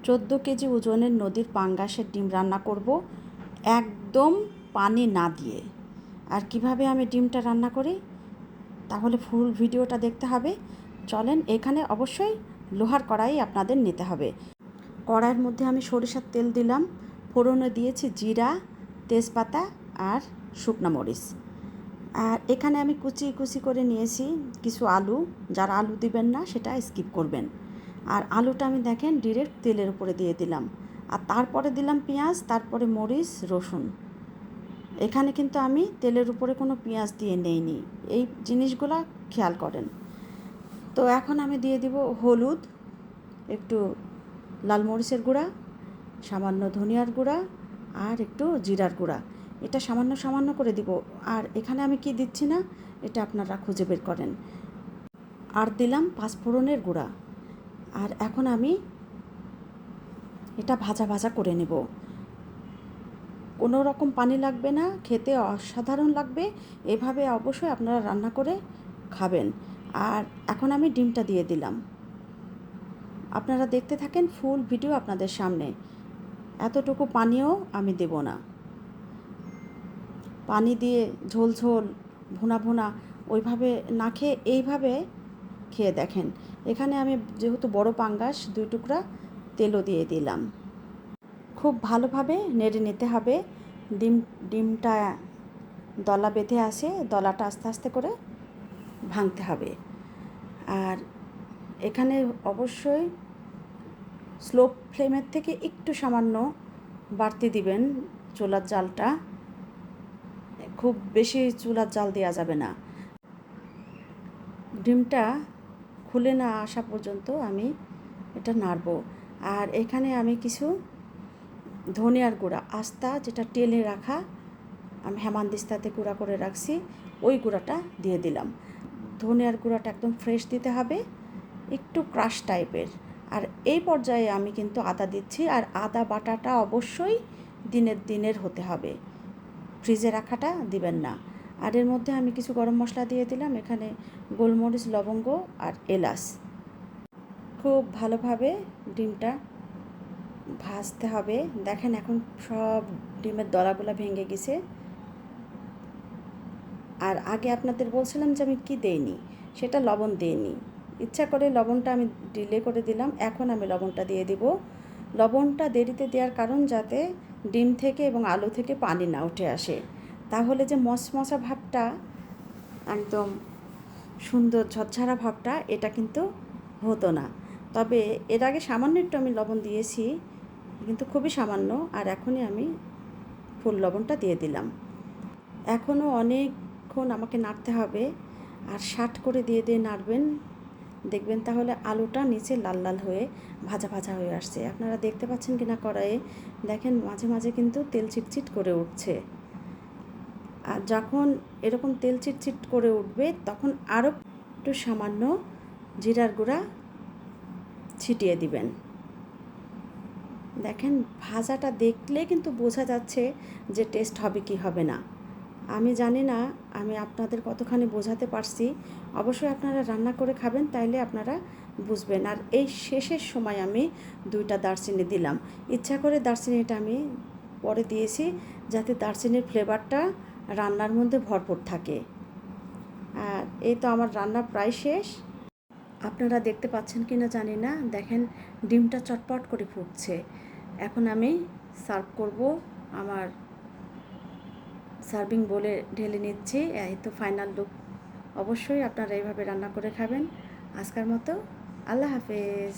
14 KG ওজনের নদীর পাঙ্গাসের ডিম রান্না করব একদম পানি না দিয়ে। আর কিভাবে আমি ডিমটা রান্না করি তাহলে ফুল ভিডিওটা দেখতে হবে। চলেন, এখানে অবশ্যই লোহার কড়াই আপনাদের নিতে হবে। কড়াইয়ের মধ্যে আমি সরিষার তেল দিলাম, ফোড়নে দিয়েছি জিরা, তেজপাতা আর শুকনো মরিচ। আর এখানে আমি কুচি কুচি করে নিয়েছি কিছু আলু। যারা আলু দিবেন না সেটা স্কিপ করবেন। আর আলুটা আমি দেখেন ডিরেক্ট তেলের উপরে দিয়ে দিলাম। আর তারপরে দিলাম পেঁয়াজ, তারপরে মরিচ, রসুন। এখানে কিন্তু আমি তেলের উপরে কোনো পেঁয়াজ দিয়ে নেইনি, এই জিনিসগুলো খেয়াল করেন। তো এখন আমি দিয়ে দিব হলুদ, একটু লাল মরিচের গুঁড়া, সামান্য ধনিয়ার গুঁড়া আর একটু জিরার গুঁড়া। এটা সামান্য সামান্য করে দিব। আর এখানে আমি কি দিচ্ছি না এটা আপনারা খুঁজে বের করেন। আর দিলাম পাঁচফোড়নের গুঁড়া। আর এখন আমি এটা ভাজা ভাজা করে নেব। কোনো রকম পানি লাগবে না, খেতে অসাধারণ লাগবে। এভাবে অবশ্যই আপনারা রান্না করে খাবেন। আর এখন আমি ডিমটা দিয়ে দিলাম। আপনারা দেখতে থাকেন ফুল ভিডিও আপনাদের সামনে। এতটুকু পানিও আমি দেব না। পানি দিয়ে ঝোল ঝোল ভুনা ভুনা ওইভাবে না খেয়ে এইভাবে খেয়ে দেখেন। এখানে আমি যেহেতু বড় পাঙ্গাস 2 টুকরা তেলও দিয়ে দিলাম। খুব ভালোভাবে নেড়ে নিতে হবে। ডিমটা দলা বেঁধে আসে, দলাটা আস্তে আস্তে করে ভাঙতে হবে। আর এখানে অবশ্যই স্লো ফ্লেমের থেকে একটু সামান্য বাড়তি দিবেন চুলার জালটা। খুব বেশি চুলার জাল দেওয়া যাবে না। ডিমটা খুলে না আসা পর্যন্ত আমি এটা নাড়ব। আর এখানে আমি কিছু ধনিয়ার গুঁড়া আস্তা, যেটা টেলে রাখা, আমি হেমানদিস্তাতে গুঁড়া করে রাখছি, ওই গুঁড়াটা দিয়ে দিলাম। ধনিয়ার গুঁড়াটা একদম ফ্রেশ দিতে হবে, একটু ক্রাশ টাইপের। আর এই পর্যায়ে আমি কিন্তু আদা দিচ্ছি। আর আদা বাটাটা অবশ্যই দিনের হতে হবে, ফ্রিজে রাখাটা দিবেন না। আর এর মধ্যে আমি কিছু গরম মশলা দিয়ে দিলাম, এখানে গোলমরিচ, লবঙ্গ আর এলাচ। খুব ভালোভাবে ডিমটা ভাজতে হবে। দেখেন এখন সব ডিমের দলাগুলো ভেঙে গেছে। আর আগে আপনাদের বলছিলাম যে আমি কি দেইনি, সেটা লবণ দিইনি। ইচ্ছা করে লবণটা আমি ডিলে করে দিলাম। এখন আমি লবণটা দিয়ে দিব। লবণটা দেরিতে দেওয়ার কারণ যাতে ডিম থেকে এবং আলু থেকে পানি না উঠে আসে, তাহলে যে মশমশা ভাবটা, একদম সুন্দর ঝরঝরা ভাবটা, এটা কিন্তু হতো না। তবে এর আগে সামান্য একটু আমি লবণ দিয়েছি, কিন্তু খুবই সামান্য। আর এখনই আমি ফুল লবণটা দিয়ে দিলাম। এখনও অনেকক্ষণ আমাকে নাড়তে হবে। আর শাট করে দিয়ে দিয়ে নাড়বেন, দেখবেন তাহলে আলুটা নিচে লাল লাল হয়ে ভাজা ভাজা হয়ে আসছে। আপনারা দেখতে পাচ্ছেন কিনা কড়াইয়ে, দেখেন মাঝে মাঝে কিন্তু তেল চিটচিট করে উঠছে। আর যখন এরকম তেল চিটচিট করে উঠবে তখন আরও একটু সামান্য জিরার গুঁড়া ছিটিয়ে দিবেন। দেখেন ভাজাটা দেখলে কিন্তু বোঝা যাচ্ছে যে টেস্ট হবে কি হবে না। আমি জানি না আমি আপনাদের কতখানি বোঝাতে পারছি। অবশ্যই আপনারা রান্না করে খাবেন, তাইলে আপনারা বুঝবেন। আর এই শেষের সময় আমি 2টা দারচিনি দিলাম। ইচ্ছা করে দারচিনিটা আমি পরে দিয়েছি, যাতে দারচিনির ফ্লেভারটা রান্নার মধ্যে ভরপুর থাকে। আর এই তো আমার রান্না প্রায় শেষ। আপনারা দেখতে পাচ্ছেন কি না জানি না, দেখেন ডিমটা চটপট করে ফুটছে। এখন আমি সার্ভ করব। আমার সার্ভিং বলে ঢেলে নিচ্ছি। এই তো ফাইনাল লুক। অবশ্যই আপনারা এইভাবে রান্না করে খাবেন। আজকের মতো আল্লাহ হাফেজ।